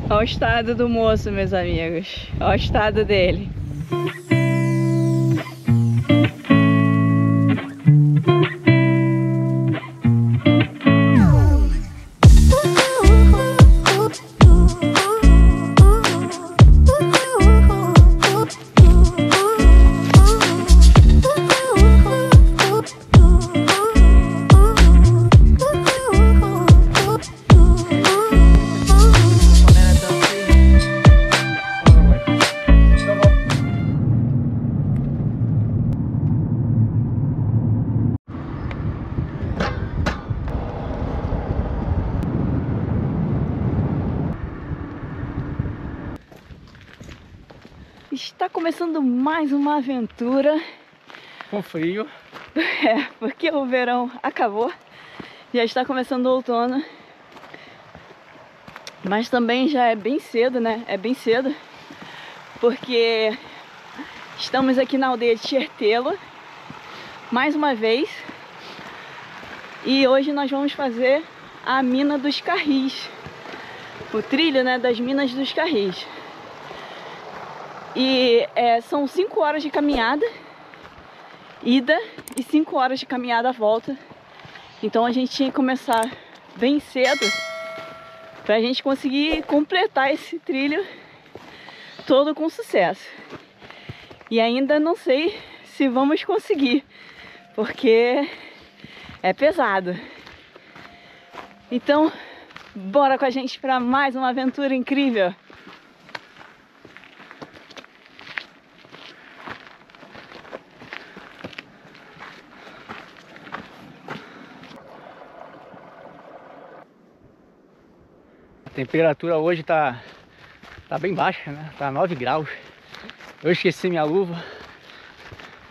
Olha o estado do moço, meus amigos. Olha o estado dele. Está começando mais uma aventura. Com frio. Porque o verão acabou. Já está começando o outono. Mas também já é bem cedo, né? É bem cedo. Porque estamos aqui na aldeia de Chertelo. Mais uma vez. E hoje nós vamos fazer a Mina dos Carris. O trilho, né, das Minas dos Carris. E são 5 horas de caminhada, ida, e 5 horas de caminhada volta. Então a gente tinha que começar bem cedo pra gente conseguir completar esse trilho todo com sucesso. E ainda não sei se vamos conseguir, porque é pesado. Então, bora com a gente para mais uma aventura incrível. A temperatura hoje tá bem baixa, né? Tá 9 graus. Eu esqueci minha luva.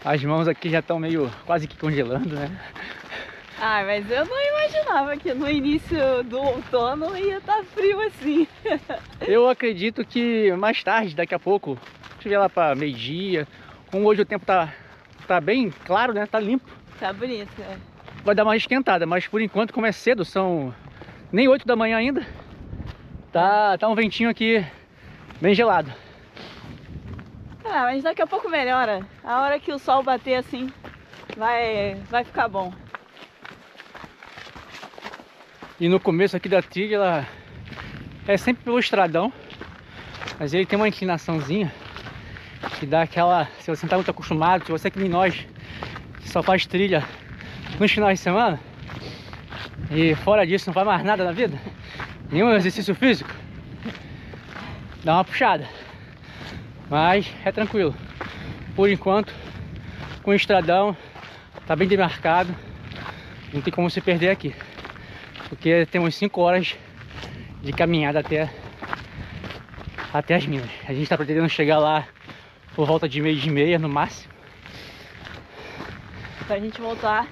As mãos aqui já estão meio quase que congelando, né? Ah, mas eu não imaginava que no início do outono ia estar frio assim. Eu acredito que mais tarde, daqui a pouco, chegar lá para meio-dia. Como hoje o tempo tá bem claro, né? Tá limpo. Tá bonito, é. Vai dar uma esquentada, mas por enquanto, como é cedo, são nem 8 da manhã ainda. Tá um ventinho aqui bem gelado. Ah, mas daqui a pouco melhora. A hora que o sol bater assim, vai ficar bom. E no começo aqui da trilha, ela é sempre pelo estradão, mas ele tem uma inclinaçãozinha que dá aquela... Se você não tá muito acostumado, se você é que nem nós, que só faz trilha nos finais de semana, e fora disso não faz mais nada na vida, nenhum exercício físico, dá uma puxada. Mas é tranquilo. Por enquanto, com o estradão, tá bem demarcado, não tem como se perder aqui. Porque temos 5 horas de caminhada até as minas. A gente está pretendendo chegar lá por volta de 12h30 no máximo. Pra gente voltar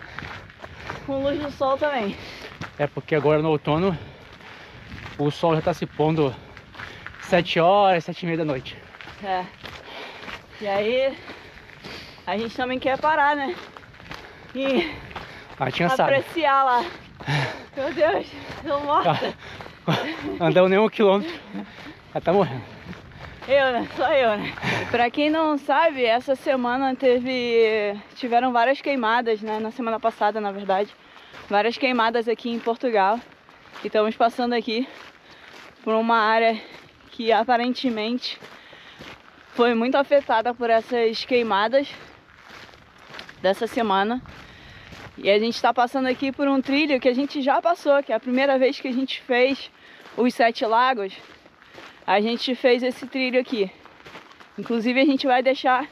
com luz do sol também. É porque agora no outono o sol já está se pondo 7 horas, 7h30 da noite. É. E aí a gente também quer parar, né? E apreciar lá. Meu Deus, tô morta. Andamos nem 1 quilômetro, já tá morrendo. Eu, né? Só eu, né? Pra quem não sabe, essa semana tiveram várias queimadas, né? Na semana passada, na verdade. Várias queimadas aqui em Portugal. E estamos passando aqui por uma área que aparentemente foi muito afetada por essas queimadas dessa semana. E a gente está passando aqui por um trilho que a gente já passou, que é a primeira vez que a gente fez os 7 lagos. A gente fez esse trilho aqui. Inclusive a gente vai deixar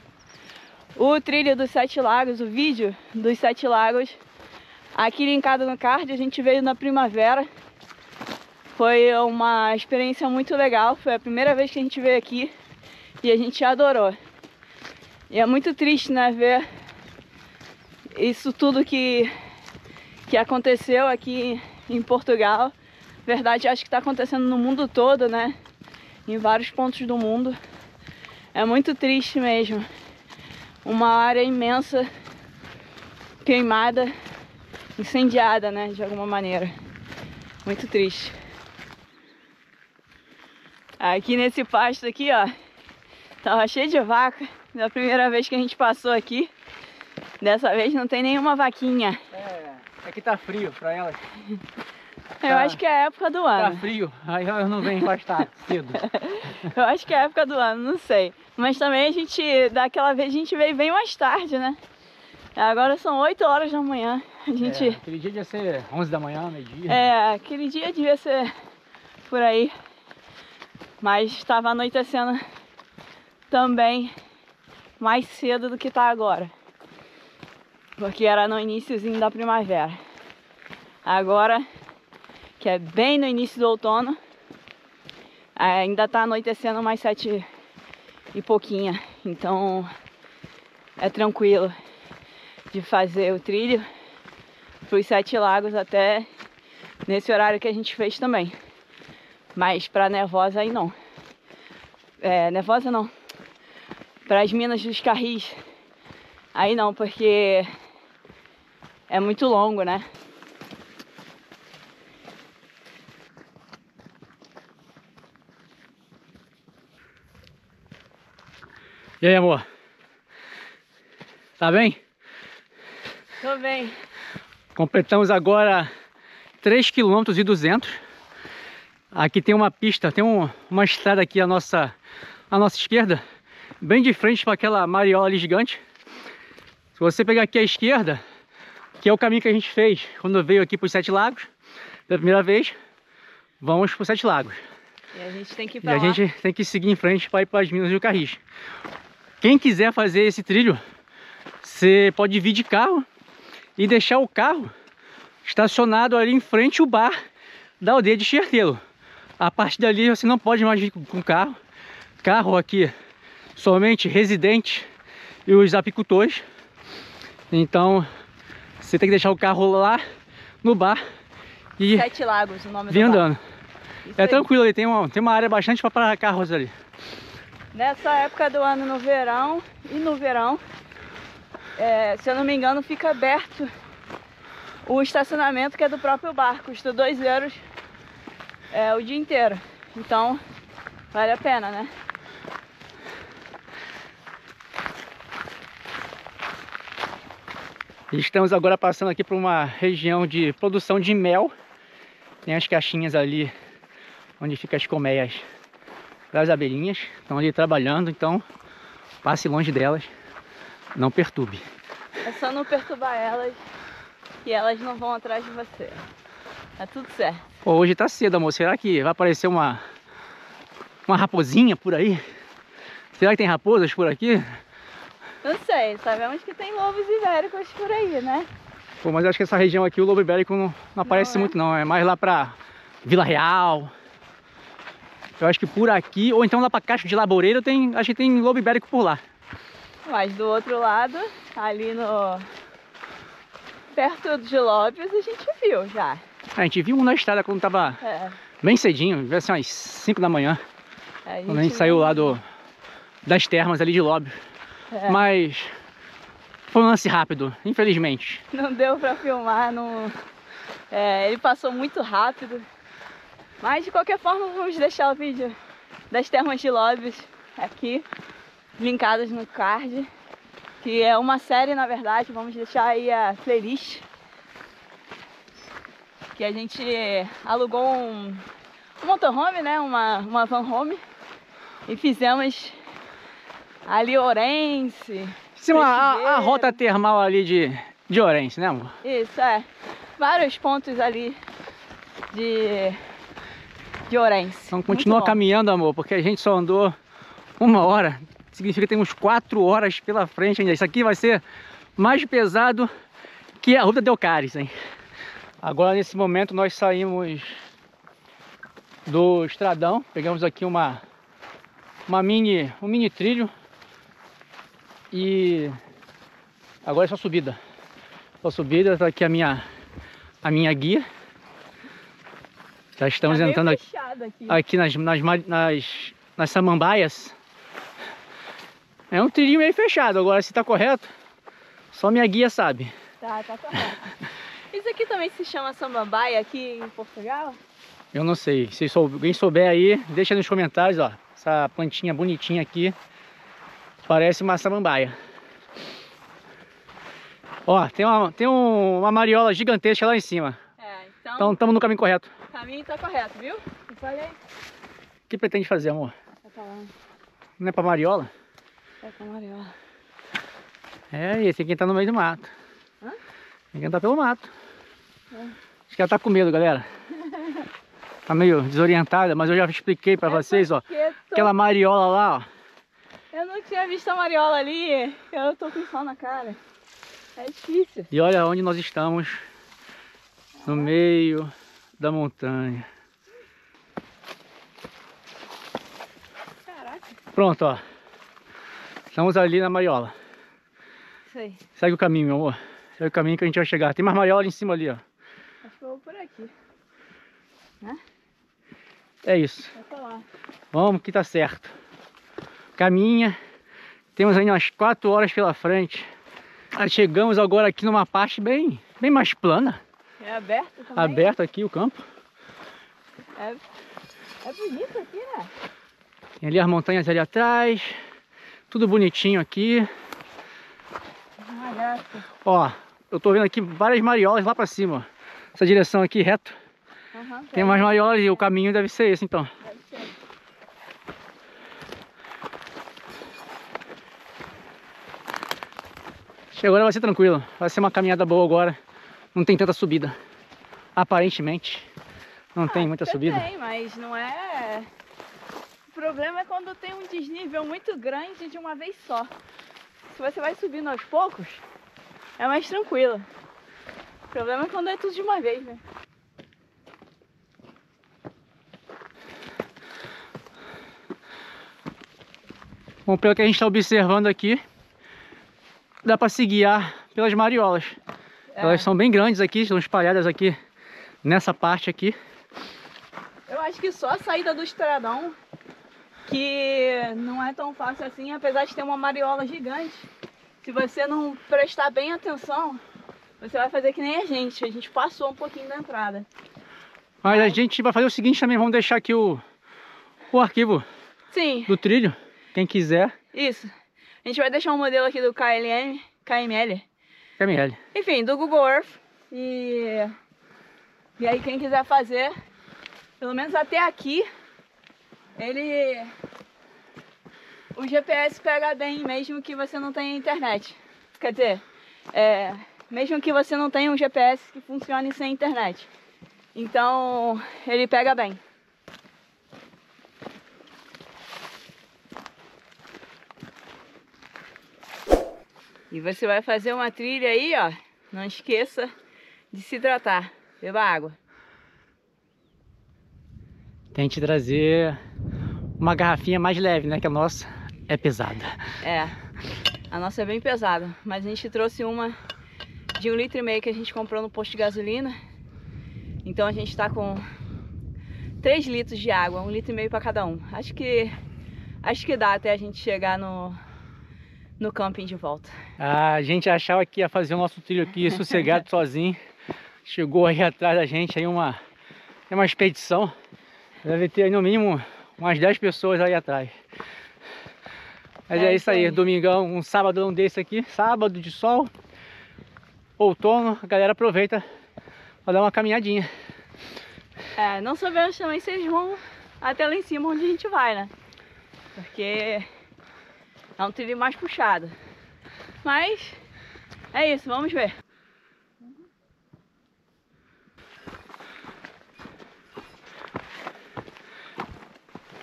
o trilho dos 7 lagos, o vídeo dos 7 lagos, aqui linkado no card. A gente veio na primavera. Foi uma experiência muito legal. Foi a primeira vez que a gente veio aqui e a gente adorou. E é muito triste, né, ver isso tudo que aconteceu aqui em Portugal. Na verdade, acho que está acontecendo no mundo todo, né? Em vários pontos do mundo. É muito triste mesmo. Uma área imensa queimada, incendiada, né? De alguma maneira. Muito triste. Aqui nesse pasto aqui, ó, tava cheio de vaca. Da primeira vez que a gente passou aqui. Dessa vez não tem nenhuma vaquinha. É que tá frio pra elas. Eu acho que é a época do ano. Tá frio, aí elas não vêm pastar cedo. Eu acho que é a época do ano, não sei. Mas também a gente, daquela vez a gente veio bem mais tarde, né? Agora são 8 horas da manhã. A gente... aquele dia devia ser 11 da manhã, meio-dia. Aquele dia devia ser por aí. Mas estava anoitecendo também mais cedo do que tá agora. Porque era no iniciozinho da primavera. Agora, que é bem no início do outono, ainda tá anoitecendo mais 7 e pouquinha. Então é tranquilo de fazer o trilho pros 7 lagos até nesse horário que a gente fez também. Mas pra Nervosa aí não. Nervosa não. Para as Minas dos Carris aí não, porque é muito longo, né? E aí, amor? Tá bem? Tô bem. Completamos agora 3,2 km. Aqui tem uma pista, tem uma estrada aqui à nossa esquerda, bem de frente para aquela mariola ali gigante. Se você pegar aqui à esquerda, que é o caminho que a gente fez quando veio aqui para os 7 lagos, pela primeira vez, vamos para os 7 lagos. E a gente tem que ir pra lá. A gente tem que seguir em frente para ir para as Minas do Carris. Quem quiser fazer esse trilho, você pode vir de carro e deixar o carro estacionado ali em frente ao bar da aldeia de Xertelo. A partir dali você não pode mais vir com carro. Carro aqui somente residente e os apicultores. Então você tem que deixar o carro lá no bar e 7 Lagos, o nome do vir bar. andando. Isso aí. Tranquilo, ali tem uma área bastante para parar carros ali. Nessa época do ano, no verão e no verão, se eu não me engano, fica aberto o estacionamento que é do próprio bar. Custa 2 euros o dia inteiro. Então, vale a pena, né? Estamos agora passando aqui por uma região de produção de mel. Tem as caixinhas ali onde ficam as colmeias das abelhinhas. Estão ali trabalhando, então passe longe delas, não perturbe. É só não perturbar elas que elas não vão atrás de você. Tá tudo certo. Pô, hoje tá cedo, amor. Será que vai aparecer uma raposinha por aí? Será que tem raposas por aqui? Não sei, sabemos que tem lobos ibéricos por aí, né? Pô, mas eu acho que essa região aqui o lobo ibérico não aparece muito não. É mais lá pra Vila Real. Eu acho que por aqui, ou então lá pra Castro de Laboreiro, acho que tem lobo ibérico por lá. Mas do outro lado, ali perto de Lóbios, a gente viu já. A gente viu um na estrada quando tava bem cedinho, devia ser umas 5 da manhã. Quando a gente saiu lá das termas ali de Lóbios. Mas foi um lance rápido, infelizmente. Não deu pra filmar, ele passou muito rápido. Mas de qualquer forma vamos deixar o vídeo das termas de Lóbios aqui, linkadas no card. Que é uma série, na verdade, vamos deixar aí a playlist. Que a gente alugou um motorhome, né? Uma van home. E fizemos ali Ourense. Sim, a rota termal ali de Ourense, né, amor? Isso, vários pontos ali de Ourense. Então continua caminhando, amor, porque a gente só andou 1 hora. Significa que temos 4 horas pela frente ainda. Isso aqui vai ser mais pesado que a Ruta Delcares, hein? Agora, nesse momento, nós saímos do estradão. Pegamos aqui um mini trilho. E agora é só subida. Só subida, tá aqui a minha guia. Já estamos entrando aqui nas samambaias. É um trilhinho meio fechado, agora se tá correto, só minha guia sabe. Tá correto. Isso aqui também se chama samambaia aqui em Portugal? Eu não sei. Se alguém souber aí, deixa nos comentários, ó. Essa plantinha bonitinha aqui. Parece uma samambaia. Ó, tem uma mariola gigantesca lá em cima. Então estamos no caminho correto. O caminho tá correto, viu? Eu falei. O que pretende fazer, amor? Tá falando. Não é pra mariola? É pra mariola. É, esse aqui tá no meio do mato. Hã? Tem que andar pelo mato. É. Acho que ela tá com medo, galera. Tá meio desorientada, mas eu já expliquei pra vocês, ó. Aquela mariola lá, ó. Eu não tinha visto a mariola ali. Eu tô com sol na cara. É difícil. E olha onde nós estamos. No meio da montanha. Caraca. Pronto, ó. Estamos ali na mariola. Isso aí. Segue o caminho, meu amor. Segue o caminho que a gente vai chegar. Tem mais mariola ali em cima ali, ó. Acho que eu vou por aqui. Né? É isso. Vai pra lá. Vamos que tá certo. Caminha. Temos ainda umas 4 horas pela frente. Chegamos agora aqui numa parte bem mais plana. É aberto também? Aberto aqui o campo. É bonito aqui, né? Tem ali as montanhas ali atrás. Tudo bonitinho aqui. Uma graça. Ó, eu tô vendo aqui várias mariolas lá pra cima, ó. Essa direção aqui, reto. Uhum, Tem mais mariolas e o caminho deve ser esse, então. Deve ser. Acho que agora vai ser tranquilo. Vai ser uma caminhada boa agora. Não tem tanta subida. Aparentemente. Não tem muita subida. Tem, mas não é... O problema é quando tem um desnível muito grande de uma vez só. Se você vai subindo aos poucos, é mais tranquilo. O problema é quando é tudo de uma vez, né? Bom, pelo que a gente está observando aqui, dá para se guiar pelas mariolas. Elas são bem grandes aqui, estão espalhadas aqui nessa parte aqui. Eu acho que só a saída do estradão, que não é tão fácil assim, apesar de ter uma mariola gigante. Se você não prestar bem atenção, você vai fazer que nem a gente passou um pouquinho da entrada. Mas a gente vai fazer o seguinte também, vamos deixar aqui o arquivo Sim. do trilho, quem quiser. Isso. A gente vai deixar um modelo aqui do KML. Enfim, do Google Earth. E aí quem quiser fazer, pelo menos até aqui, o GPS pega bem mesmo que você não tenha internet. Quer dizer, mesmo que você não tenha um GPS que funcione sem internet. Então, ele pega bem. E você vai fazer uma trilha aí, ó. Não esqueça de se hidratar. Beba água. Tente trazer uma garrafinha mais leve, né? Que a nossa é pesada. É, a nossa é bem pesada. Mas a gente trouxe uma de 1,5 litro que a gente comprou no posto de gasolina. Então a gente tá com 3 litros de água, 1,5 litro para cada um. Acho que dá até a gente chegar no camping de volta. A gente achava que ia fazer o nosso trilho aqui sossegado sozinho. Chegou aí atrás da gente aí uma expedição. Deve ter aí no mínimo umas 10 pessoas aí atrás. Mas é isso aí, domingão, um sabadão desse aqui, sábado de sol, outono, a galera aproveita para dar uma caminhadinha. Não sabemos também se eles vão até lá em cima onde a gente vai, né? Porque é um trilho mais puxado. Mas é isso, vamos ver.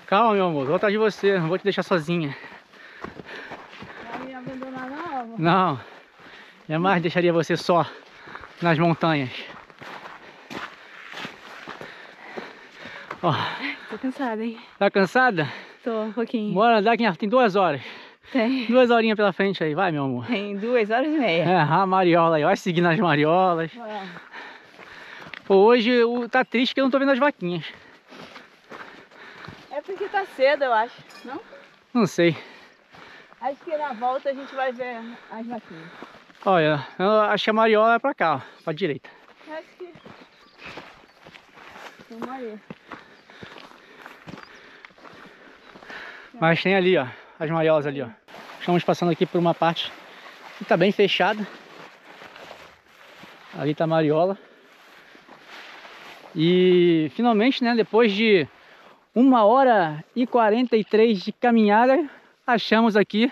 Calma, meu amor, vou atrás de você, não vou te deixar sozinha. Vai me abandonar não, amor? Não, jamais deixaria você só nas montanhas. Ó. Tô cansada, hein? Tá cansada? Tô um pouquinho. Bora andar que tem 2 horas. Tem. 2 horinhas pela frente aí, vai, meu amor. Tem 2h30. A mariola aí, vai seguindo as mariolas. Pô, hoje tá triste que eu não tô vendo as vaquinhas. É porque tá cedo, eu acho, não? Não sei. Acho que na volta a gente vai ver as vaquinhas. Olha, eu acho que a mariola é pra cá, ó, pra direita. Acho que... Vamos aí. Mas tem ali, ó, as mariolas ali, ó. Estamos passando aqui por uma parte que tá bem fechada. Ali tá a mariola. E finalmente, né, depois de 1h43 de caminhada, achamos aqui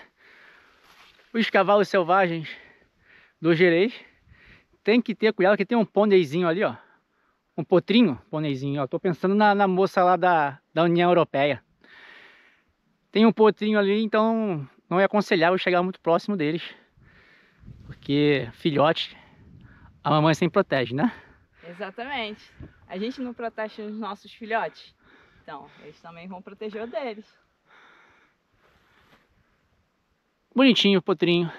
os cavalos selvagens do Gerês. Tem que ter cuidado que tem um pôneizinho ali, ó. Um potrinho, pôneizinho, ó. Tô pensando na moça lá da União Europeia. Tem um potrinho ali, então não é aconselhável chegar muito próximo deles. Porque filhote, a mamãe sempre protege, né? Exatamente. A gente não protege os nossos filhotes. Então, eles também vão proteger o deles. Bonitinho o potrinho.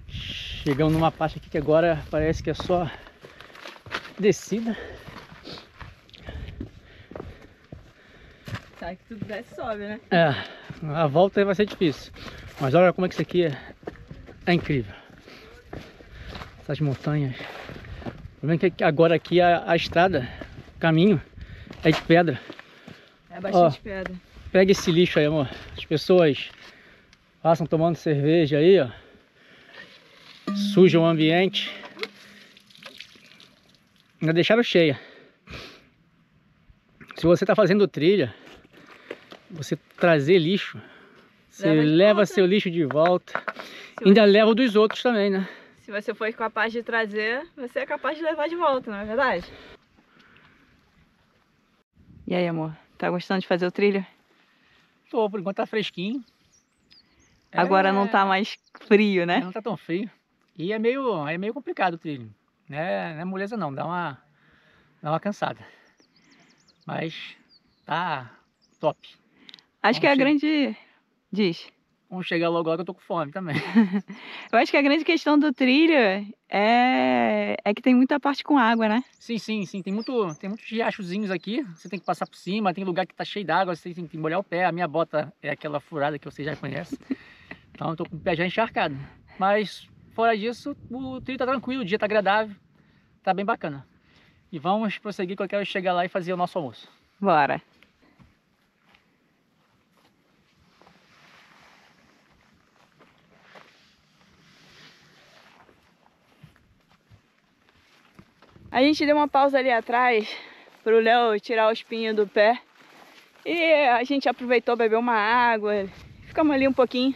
Chegamos numa parte aqui que agora parece que é só descida. Sabe que tudo desce e sobe, né? É, a volta aí vai ser difícil. Mas olha como é que isso aqui é incrível. Essas montanhas. O problema é que agora aqui a estrada, o caminho, é de pedra. É bastante pedra. Pega esse lixo aí, amor. As pessoas passam tomando cerveja aí, ó. Sujam o ambiente. Ainda deixaram cheia. Se você tá fazendo trilha, você trazer lixo, você leva seu lixo de volta. Ainda leva o dos outros também, né? Se você for capaz de trazer, você é capaz de levar de volta, não é verdade? E aí, amor? Tá gostando de fazer o trilho? Tô, por enquanto tá fresquinho. Agora não tá mais frio, né? Não tá tão frio. E é meio complicado o trilho. Não é moleza não, dá uma cansada. Mas tá top. Acho que a grande... Diz. Vamos chegar logo que eu tô com fome também. Eu acho que a grande questão do trilho é que tem muita parte com água, né? Sim. Tem muitos riachozinhos aqui. Você tem que passar por cima. Tem lugar que tá cheio d'água. Você tem que molhar o pé. A minha bota é aquela furada que você já conhece. Então eu tô com o pé já encharcado. Mas fora disso, o trilho tá tranquilo. O dia tá agradável. Tá bem bacana. E vamos prosseguir que eu quero chegar lá e fazer o nosso almoço. Bora. A gente deu uma pausa ali atrás pro Léo tirar o espinho do pé. E a gente aproveitou, bebeu uma água, ficamos ali um pouquinho.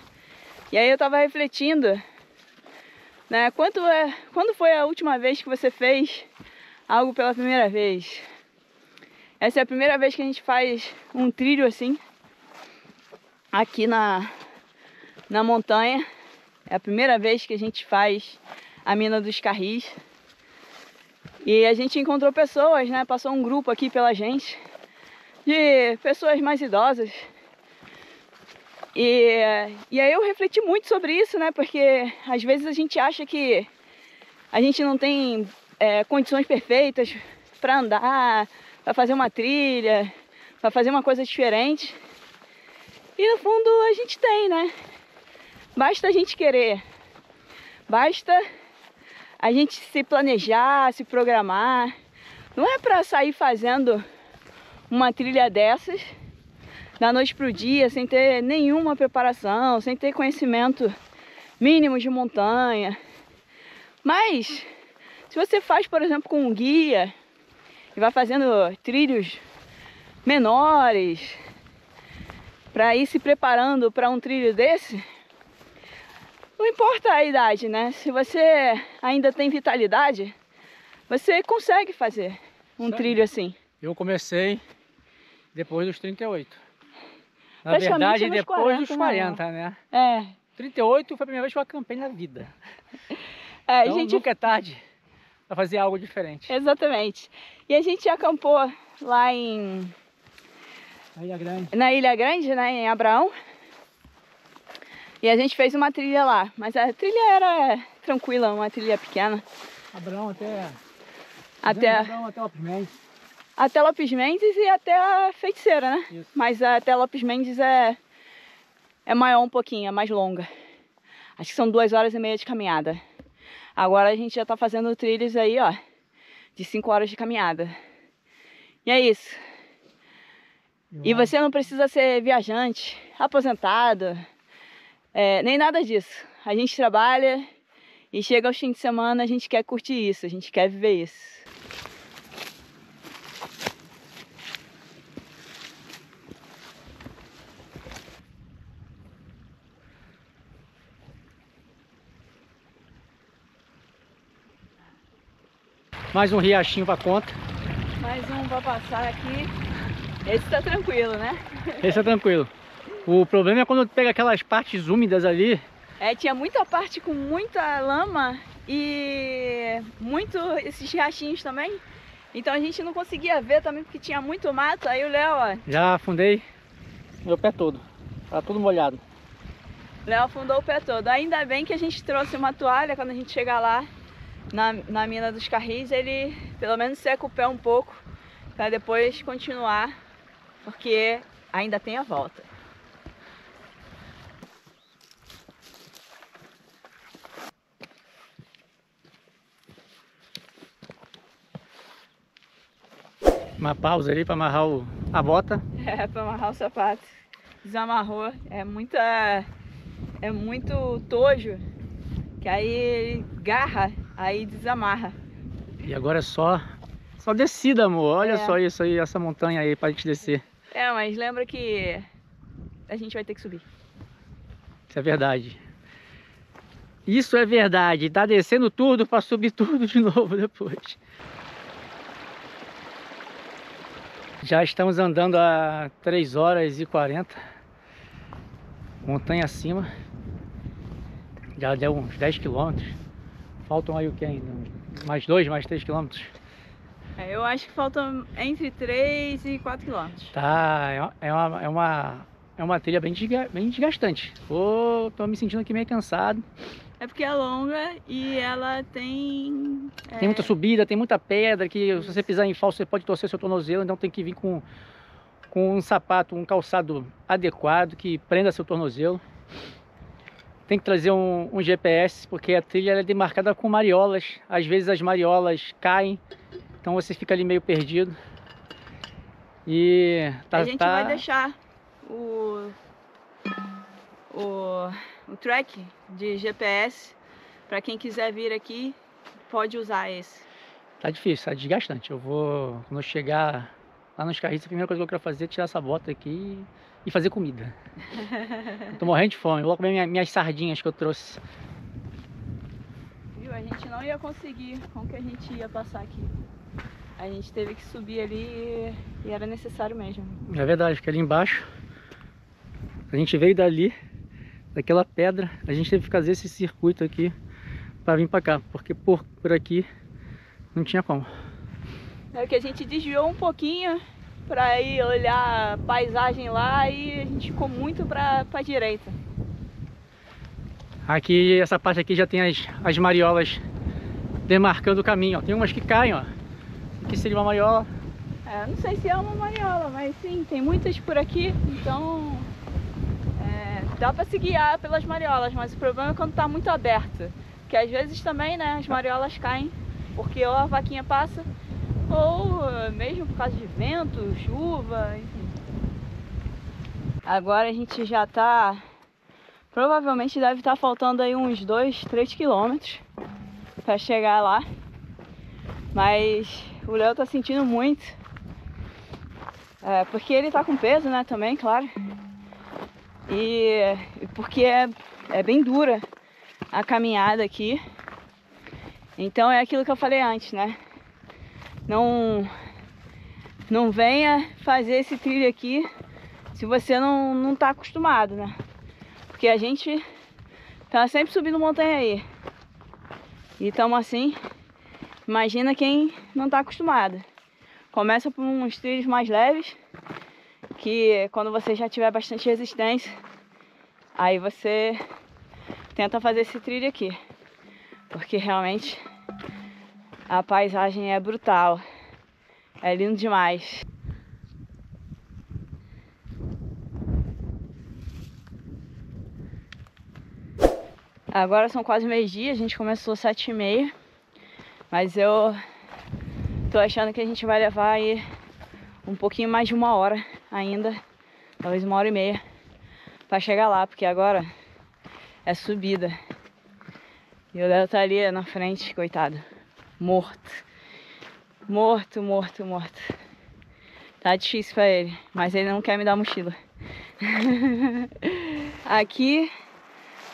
E aí eu tava refletindo, né? Quando foi a última vez que você fez algo pela primeira vez? Essa é a primeira vez que a gente faz um trilho assim, aqui na montanha. É a primeira vez que a gente faz a Mina dos Carris. E a gente encontrou pessoas, né? Passou um grupo aqui pela gente, de pessoas mais idosas. E aí eu refleti muito sobre isso, né? Porque às vezes a gente acha que a gente não tem condições perfeitas para andar, para fazer uma trilha, para fazer uma coisa diferente. E no fundo a gente tem, né? Basta a gente querer. Basta a gente se planejar, se programar. Não é para sair fazendo uma trilha dessas da noite pro dia, sem ter nenhuma preparação, sem ter conhecimento mínimo de montanha. Mas se você faz, por exemplo, com um guia e vai fazendo trilhos menores para ir se preparando para um trilho desse, não importa a idade, né? Se você ainda tem vitalidade, você consegue fazer um trilho assim. Eu comecei depois dos 38. Na Praticamente verdade, depois 40, dos 40, né? É. 38 foi a primeira vez que eu acampei na vida. É, Então nunca é tarde para fazer algo diferente. Exatamente. E a gente acampou lá na Ilha Grande, né, em Abraão. E a gente fez uma trilha lá, mas a trilha era tranquila, uma trilha pequena. Abraão até Lopes Mendes. Até Lopes Mendes e até a Feiticeira, né? Isso. Mas até Lopes Mendes é maior um pouquinho, é mais longa. Acho que são 2h30 de caminhada. Agora a gente já tá fazendo trilhos aí, ó, de 5 horas de caminhada. E é isso. E você não precisa ser viajante, aposentado, nem nada disso. A gente trabalha e chega aos fins de semana, a gente quer curtir isso, a gente quer viver isso. Mais um riachinho pra conta. Mais um pra passar aqui. Esse tá tranquilo, né? Esse é tranquilo. O problema é quando pega aquelas partes úmidas ali. Tinha muita parte com muita lama e esses riachinhos também. Então a gente não conseguia ver também porque tinha muito mato. Aí o Léo, ó. Já afundei meu pé todo. Tá tudo molhado. Léo afundou o pé todo. Ainda bem que a gente trouxe uma toalha quando a gente chegar lá na mina dos Carris, ele pelo menos seca o pé um pouco para depois continuar, porque ainda tem a volta. Uma pausa ali para amarrar a bota. Para amarrar o sapato. Desamarrou. É muito tojo, que aí ele garra, aí desamarra. E agora é só descida, amor. Olha só isso aí, essa montanha aí pra gente descer. Mas lembra que a gente vai ter que subir. Isso é verdade. Isso é verdade. Tá descendo tudo pra subir tudo de novo depois. Já estamos andando há 3h40. Montanha acima. Já deu uns 10 km. Faltam aí o que ainda? Mais 3 km. Eu acho que faltam entre 3 e 4 km. Tá, é uma trilha bem desgastante. Tô me sentindo aqui meio cansado. É porque é longa e ela tem... Tem muita subida, tem muita pedra, que se você pisar em falso você pode torcer seu tornozelo, então tem que vir com um sapato, um calçado adequado que prenda seu tornozelo. Tem que trazer um GPS, porque a trilha é demarcada com mariolas. Às vezes as mariolas caem, então você fica ali meio perdido. E a gente vai deixar o track de GPS para quem quiser vir aqui, pode usar esse. Tá difícil, tá desgastante. Quando eu chegar lá nos Carris, a primeira coisa que eu quero fazer é tirar essa bota aqui e fazer comida. Eu tô morrendo de fome, eu vou comer minhas sardinhas que eu trouxe. Viu? A gente não ia conseguir com o que a gente ia passar aqui. A gente teve que subir ali e era necessário mesmo. É verdade, porque ali embaixo a gente veio daquela pedra, a gente teve que fazer esse circuito aqui para vir para cá, porque por aqui não tinha como. É que a gente desviou um pouquinho para ir olhar a paisagem lá e a gente ficou muito para a direita. Aqui, essa parte aqui já tem as mariolas demarcando o caminho, ó. Tem umas que caem, ó. Aqui seria uma mariola. Não sei se é uma mariola, mas sim, tem muitas por aqui, então dá para se guiar pelas mariolas, mas o problema é quando tá muito aberto, que às vezes também, né, as mariolas caem, porque ou a vaquinha passa, ou mesmo por causa de vento, chuva, enfim. Agora a gente já tá, provavelmente deve estar faltando aí uns 2-3 quilômetros para chegar lá, mas o Léo tá sentindo muito, porque ele tá com peso, né, também, claro, e porque é bem dura a caminhada aqui. Então é aquilo que eu falei antes, né? Não venha fazer esse trilho aqui se você não tá acostumado, né? Porque a gente tá sempre subindo montanha aí. E estamos assim, imagina quem não tá acostumado. Começa por uns trilhos mais leves, que quando você já tiver bastante resistência, aí você tenta fazer esse trilho aqui. Porque realmente a paisagem é brutal, é lindo demais. Agora são quase meio-dia, a gente começou às 7h30, mas eu tô achando que a gente vai levar aí um pouquinho mais de 1 hora ainda, talvez 1h30 para chegar lá, porque agora é subida. E o Léo tá ali na frente, coitado, morto. Tá difícil pra ele, mas ele não quer me dar mochila. Aqui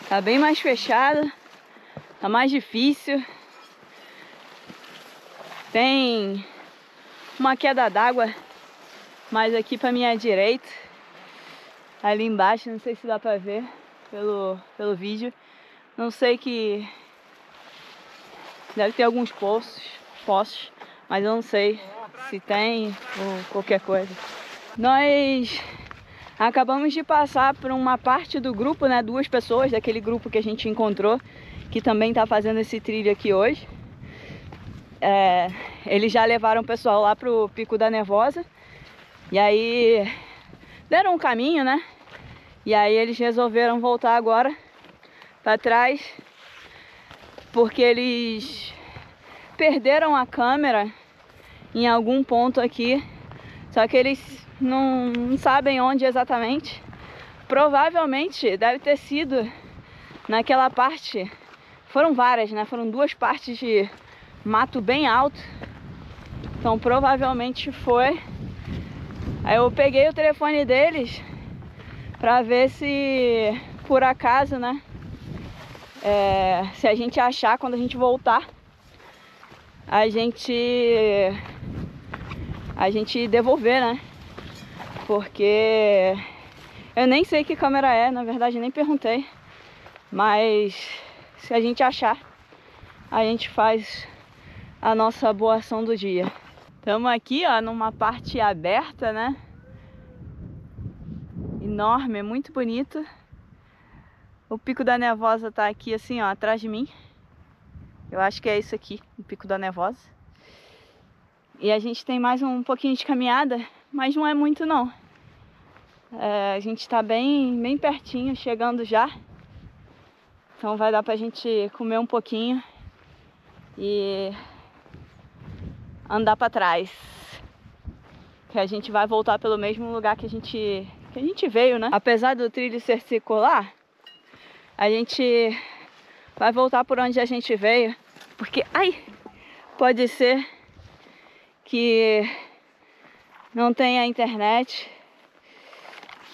tá bem mais fechado, tá mais difícil. Tem uma queda d'água mais aqui pra minha direita. Ali embaixo, não sei se dá pra ver pelo vídeo. Não sei que... deve ter alguns poços, mas eu não sei se tem ou qualquer coisa. Nós acabamos de passar por uma parte do grupo, né? 2 pessoas daquele grupo que a gente encontrou, que também tá fazendo esse trilho aqui hoje. Eles já levaram o pessoal lá pro Pico da Nervosa. E aí deram um caminho, né? E aí eles resolveram voltar agora para trás, porque eles perderam a câmera em algum ponto aqui, só que eles não sabem onde exatamente. Provavelmente deve ter sido naquela parte, foram várias, né? Foram 2 partes de mato bem alto, então provavelmente foi. Aí eu peguei o telefone deles pra ver se por acaso, né, se a gente achar, quando a gente voltar, a gente devolver, né? Porque eu nem sei que câmera é, na verdade nem perguntei. Mas se a gente achar, a gente faz a nossa boa ação do dia. Estamos aqui, ó, numa parte aberta, né? Enorme, é muito bonito. O Pico da Nervosa tá aqui assim, ó, atrás de mim. Eu acho que é isso aqui, o Pico da Nervosa. E a gente tem mais um pouquinho de caminhada, mas não é muito não. A gente tá bem pertinho, chegando já. Então vai dar pra gente comer um pouquinho e andar pra trás. Que a gente vai voltar pelo mesmo lugar que a gente veio, né? Apesar do trilho ser circular, a gente vai voltar por onde a gente veio, porque, pode ser que não tenha internet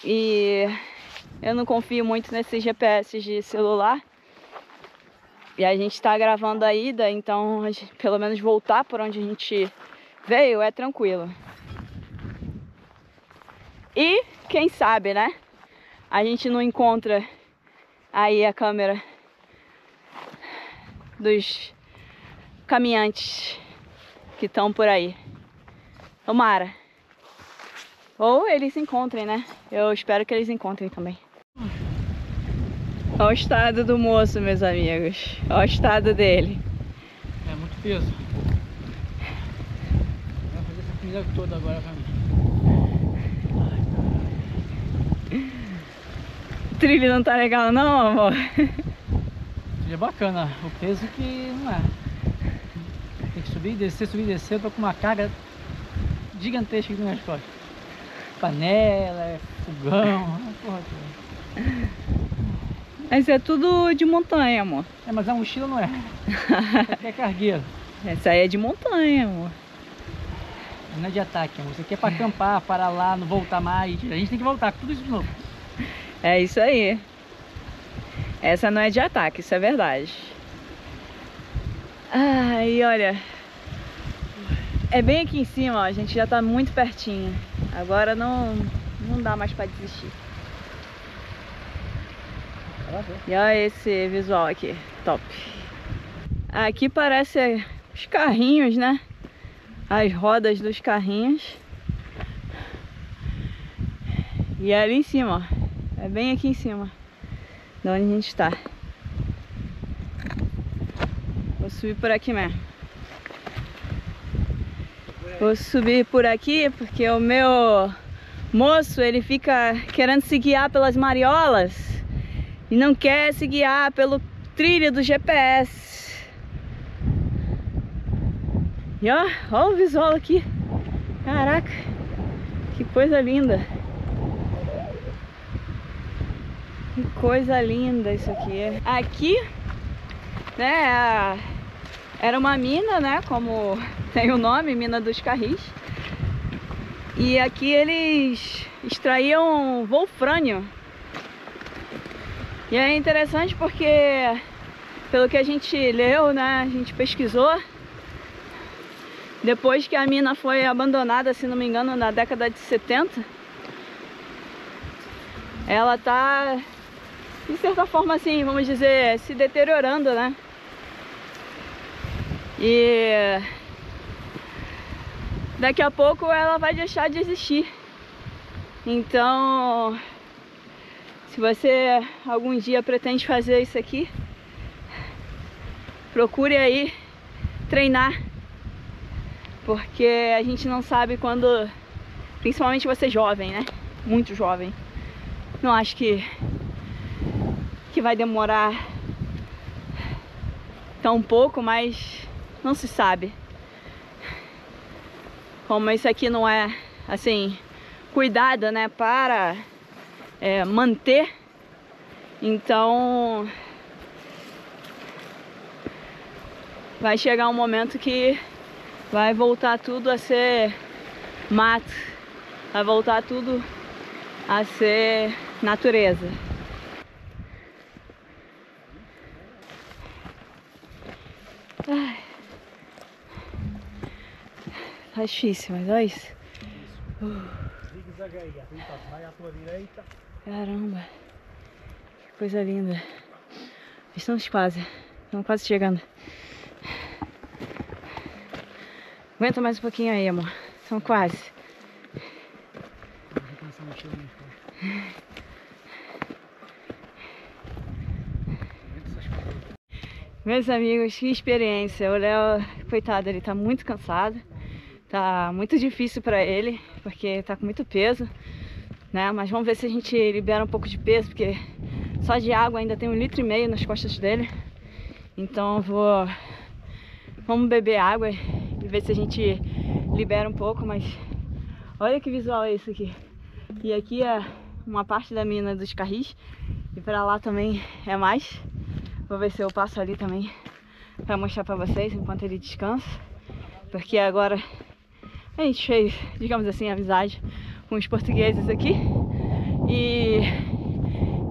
e eu não confio muito nesses GPS de celular. E a gente tá gravando a ida, então pelo menos voltar por onde a gente veio é tranquilo. E quem sabe, né? A gente não encontra aí a câmera dos caminhantes que estão por aí. Tomara. Ou eles encontrem, né? Eu espero que eles encontrem também. Olha o estado do moço, meus amigos. Olha o estado dele. É muito peso. Vai fazer essa comida toda agora pra mim. O trilho não tá legal não, amor? O trilho é bacana, o peso que não é. Tem que subir e descer, eu tô com uma carga gigantesca aqui nas minhas costas. Panela, fogão, porra toda. Mas é tudo de montanha, amor. Mas a mochila não é. Isso aqui é cargueiro. Essa aí é de montanha, amor. Não é de ataque, amor. Isso aqui é pra acampar, parar lá, não voltar mais. A gente tem que voltar com tudo isso de novo. É isso aí. Essa não é de ataque, isso é verdade. E olha, é bem aqui em cima, ó, a gente já tá muito pertinho. Agora não dá mais pra desistir. E olha esse visual aqui, top. Aqui parece os carrinhos, né? As rodas dos carrinhos. E é ali em cima, ó. É bem aqui em cima de onde a gente tá. Vou subir por aqui mesmo. Vou subir por aqui porque o meu moço, ele fica querendo se guiar pelas mariolas e não quer se guiar pelo trilho do GPS. E ó o visual aqui. Caraca. Que coisa linda. Que coisa linda isso aqui. Aqui, né, era uma mina, né, como tem o nome, Mina dos Carris. E aqui eles extraíam wolfrânio. E é interessante porque, pelo que a gente leu, né, a gente pesquisou, depois que a mina foi abandonada, se não me engano, na década de 70, ela tá, de certa forma, assim, vamos dizer, se deteriorando, né? E daqui a pouco ela vai deixar de existir. Então, se você algum dia pretende fazer isso aqui, procure aí treinar, porque a gente não sabe quando, principalmente você jovem, né? Muito jovem. Não acho que vai demorar tão pouco, mas não se sabe. Como isso aqui não é, assim, cuidado, né, para manter, então vai chegar um momento que vai voltar tudo a ser mato, vai voltar tudo a ser natureza. Ai. Tá difícil, mas olha isso. Caramba, que coisa linda. Estamos quase chegando. Aguenta mais um pouquinho aí, amor. São quase. Meus amigos, que experiência. O Léo, coitado, ele tá muito cansado. Tá muito difícil pra ele, porque tá com muito peso, né? Mas vamos ver se a gente libera um pouco de peso, porque só de água ainda tem 1,5 litro nas costas dele. Então vamos beber água e ver se a gente libera um pouco, mas olha que visual é esse aqui. E aqui é uma parte da Mina dos Carris, e pra lá também é mais. Vou ver se eu passo ali também pra mostrar pra vocês enquanto ele descansa, porque agora a gente fez, digamos assim, amizade com os portugueses aqui e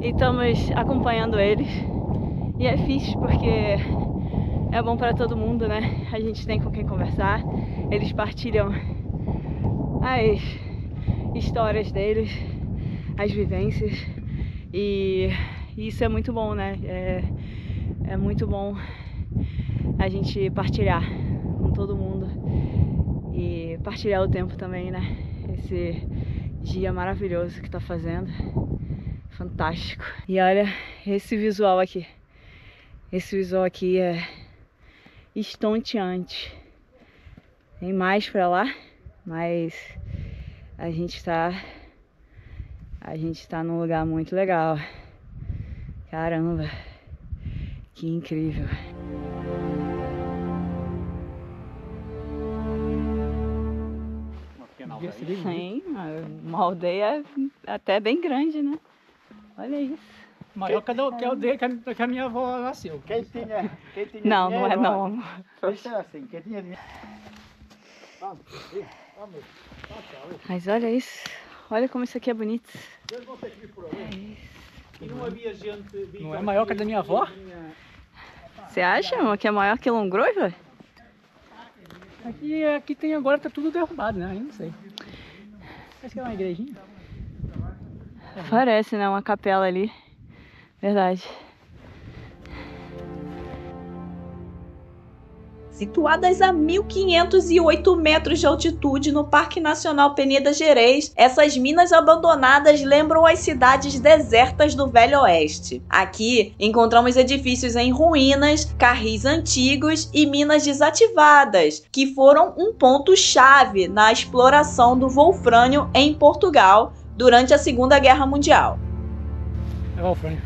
estamos acompanhando eles. E é fixe porque é bom para todo mundo, né? A gente tem com quem conversar, eles partilham as histórias deles, as vivências, e isso é muito bom, né? É muito bom a gente partilhar com todo mundo e partilhar o tempo também, né? Esse dia maravilhoso que tá fazendo, fantástico. E olha esse visual aqui. Esse visual aqui é estonteante. Tem mais pra lá, mas a gente tá num lugar muito legal. Caramba, que incrível. Sim, uma aldeia até bem grande, né? Olha isso. Maior que a aldeia que a minha avó nasceu. Quem tinha Não, dinheiro, não é não, amor. Isso é assim, quem tinha dinheiro. Mas olha isso. Olha como isso aqui é bonito. Eles vão ter que vir por ali. E não havia gente... Não é maior que a da minha avó? Você acha, amor, que é maior que Longroiva? Aqui tem agora, tá tudo derrubado, né? Eu não sei. Parece que é uma igrejinha. Parece, né? Uma capela ali. Verdade. Situadas a 1.508 metros de altitude no Parque Nacional Peneda Gerês, essas minas abandonadas lembram as cidades desertas do Velho Oeste. Aqui encontramos edifícios em ruínas, carris antigos e minas desativadas, que foram um ponto-chave na exploração do wolfrânio em Portugal durante a Segunda Guerra Mundial. É wolfrânio.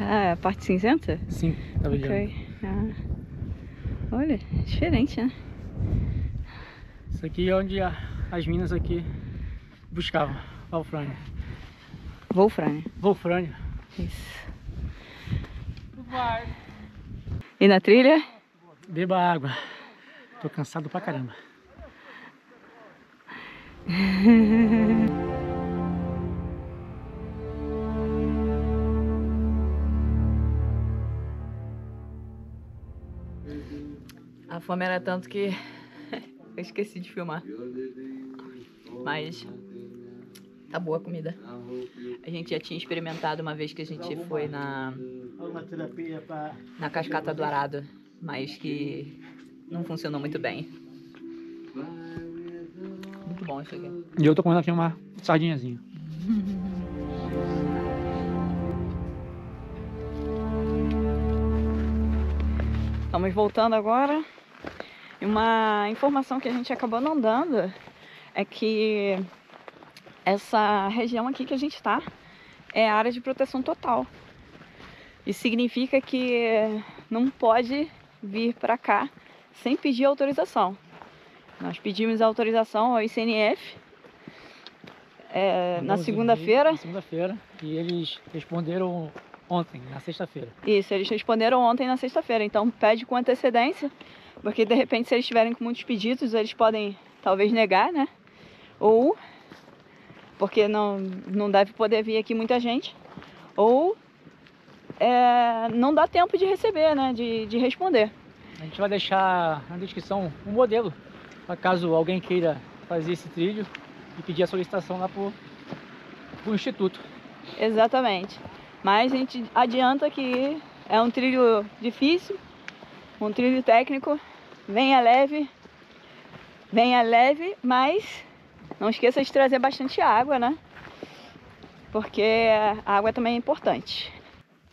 Ah, a parte cinzenta? Sim, tá brilhando. Ok. Olha, diferente, né? Isso aqui é onde as minas aqui buscar Wolfrânia. Wolfrânia. Isso. Vai. E na trilha? Beba água. Tô cansado pra caramba. A fome era tanto que eu esqueci de filmar. Mas tá boa a comida. A gente já tinha experimentado uma vez que a gente foi na Cascata do Arado, mas que não funcionou muito bem. Muito bom isso aqui. E eu tô comendo aqui uma sardinhazinha. Estamos voltando agora. E uma informação que a gente acabou não dando é que essa região aqui que a gente está é área de proteção total. Isso significa que não pode vir para cá sem pedir autorização. Nós pedimos autorização ao ICNF na segunda-feira. Na segunda-feira. E eles responderam ontem, na sexta-feira. Isso, eles responderam ontem na sexta-feira. Então pede com antecedência, porque de repente se eles estiverem com muitos pedidos, eles podem talvez negar, né? Ou porque não deve poder vir aqui muita gente. Ou não dá tempo de receber, né? De responder. A gente vai deixar na descrição um modelo, para caso alguém queira fazer esse trilho e pedir a solicitação lá pro Instituto. Exatamente. Mas a gente adianta que é um trilho difícil, um trilho técnico. Venha leve, mas não esqueça de trazer bastante água, né? Porque a água também é importante.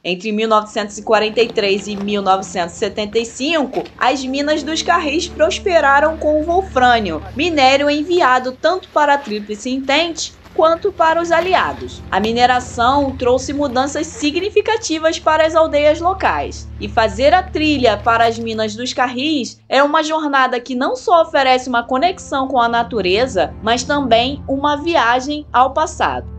Entre 1943 e 1975, as minas dos Carris prosperaram com o wolfrânio, minério enviado tanto para a Tríplice Entente quanto para os aliados. A mineração trouxe mudanças significativas para as aldeias locais. E fazer a trilha para as minas dos Carris é uma jornada que não só oferece uma conexão com a natureza, mas também uma viagem ao passado.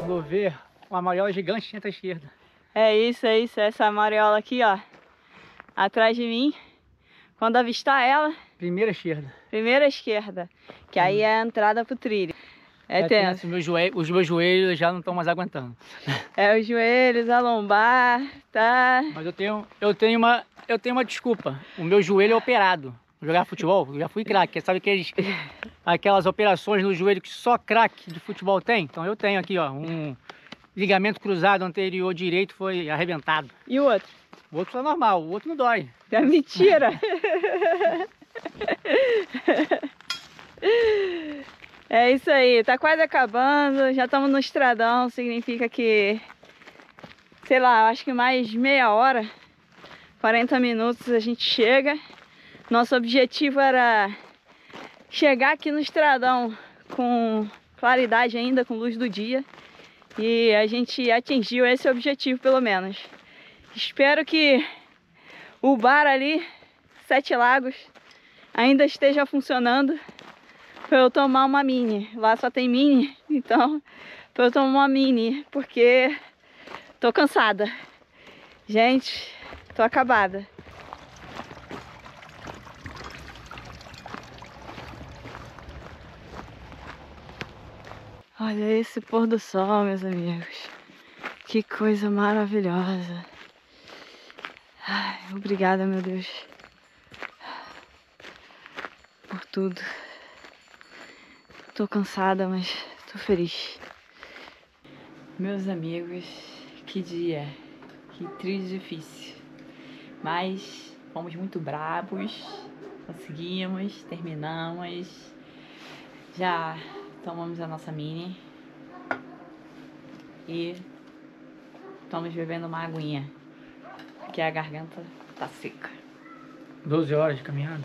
Vou ver uma mariola gigante à esquerda. É isso, essa mariola aqui, ó, atrás de mim. Quando avistar ela... Primeira esquerda. Primeira esquerda, que aí é a entrada pro trilho. É tenso. Os meus joelhos já não estão mais aguentando. Os joelhos, a lombar, tá... Mas eu tenho uma desculpa. O meu joelho é operado. Jogar futebol, eu já fui craque. Sabe aquelas operações no joelho que só craque de futebol tem? Então eu tenho aqui, ó, um ligamento cruzado anterior direito foi arrebentado. E o outro? O outro tá normal, o outro não dói. É mentira! É isso aí, tá quase acabando, já estamos no estradão, significa que, sei lá, acho que mais meia hora, 40 minutos a gente chega. Nosso objetivo era chegar aqui no estradão com claridade ainda, com luz do dia. E a gente atingiu esse objetivo pelo menos. Espero que o bar ali, Sete Lagos, ainda esteja funcionando para eu tomar uma mini. Lá só tem mini, então para eu tomar uma mini, porque tô cansada. Gente, tô acabada. Olha esse pôr do sol, meus amigos. Que coisa maravilhosa. Ai, obrigada, meu Deus, por tudo. Tô cansada, mas tô feliz. Meus amigos, que dia, que trilho difícil. Mas fomos muito bravos, conseguimos, terminamos. Já tomamos a nossa mini e estamos bebendo uma aguinha, porque a garganta tá seca. 12 horas de caminhada?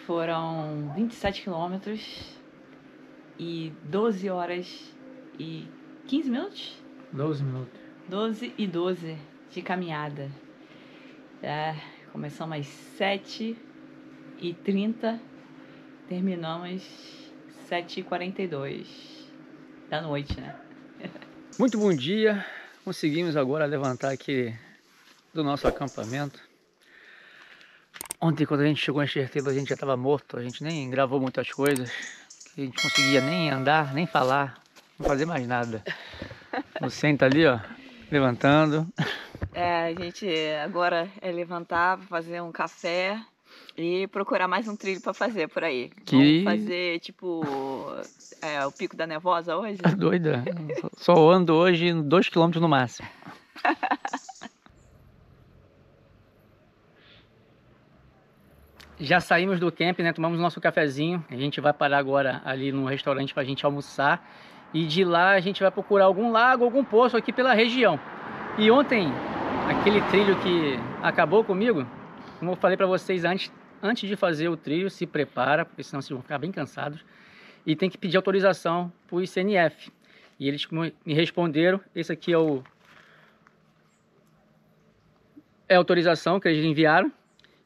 Foram 27 quilômetros e 12 horas e 15 minutos? 12 minutos. 12 e 12 de caminhada. Começamos às 7h30, terminamos 7h42 da noite, né? Muito bom dia, conseguimos agora levantar aqui do nosso acampamento. Ontem, quando a gente chegou em Enxerteba, a gente já estava morto, a gente nem gravou muitas coisas, a gente conseguia nem andar, nem falar, não fazer mais nada. O Sen tá ali, ó, levantando. A gente agora é levantar, fazer um café e procurar mais um trilho para fazer por aí. Vamos fazer, tipo, o Pico da Nevosa hoje? Tá doida? Só ando hoje 2 km no máximo. Já saímos do camp, né? Tomamos nosso cafezinho. A gente vai parar agora ali no restaurante pra gente almoçar. E de lá a gente vai procurar algum lago, algum poço aqui pela região. E ontem, aquele trilho que acabou comigo, como eu falei pra vocês antes de fazer o trilho, se prepara, porque senão vocês vão ficar bem cansados. E tem que pedir autorização pro ICNF. E eles me responderam, esse aqui é a autorização que eles enviaram.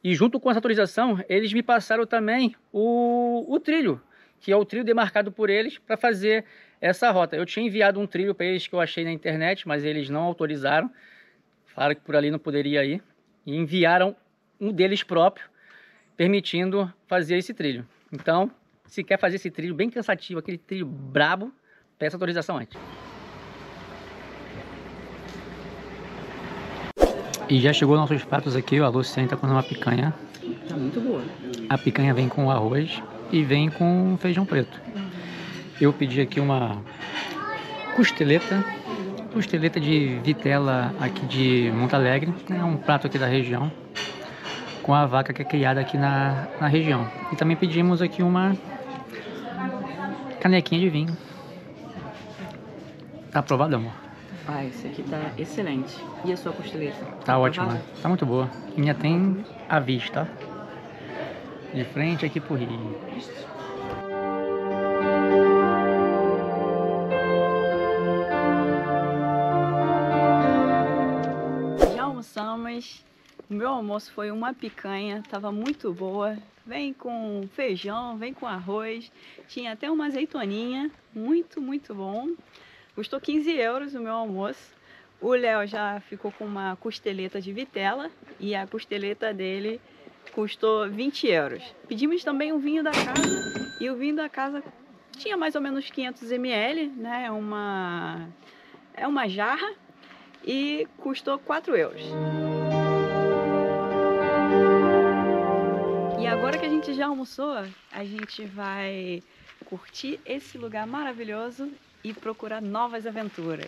E junto com essa autorização, eles me passaram também o trilho, que é o trilho demarcado por eles para fazer essa rota. Eu tinha enviado um trilho para eles que eu achei na internet, mas eles não autorizaram. Falaram que por ali não poderia ir. E enviaram um deles próprio, permitindo fazer esse trilho. Então, se quer fazer esse trilho bem cansativo, aquele trilho brabo, peça autorização antes. E já chegou nossos pratos aqui, ó. A Luciane tá comendo uma picanha. Tá muito boa. A picanha vem com arroz e vem com feijão preto. Eu pedi aqui uma costeleta de vitela aqui de Monte Alegre. É um prato aqui da região, com a vaca que é criada aqui na região. E também pedimos aqui uma canequinha de vinho. Tá aprovado, amor? Esse aqui tá excelente. E a sua costeleta? Tá ótima, tá muito boa. E minha tem a vista, de frente aqui pro rio. Já almoçamos. O meu almoço foi uma picanha, tava muito boa. Vem com feijão, vem com arroz. Tinha até uma azeitoninha, muito, muito bom. Custou 15 € o meu almoço. O Léo já ficou com uma costeleta de vitela e a costeleta dele custou 20 €. Pedimos também um vinho da casa e o vinho da casa tinha mais ou menos 500 ml, né? É uma jarra e custou 4 €. E agora que a gente já almoçou, a gente vai curtir esse lugar maravilhoso e procurar novas aventuras.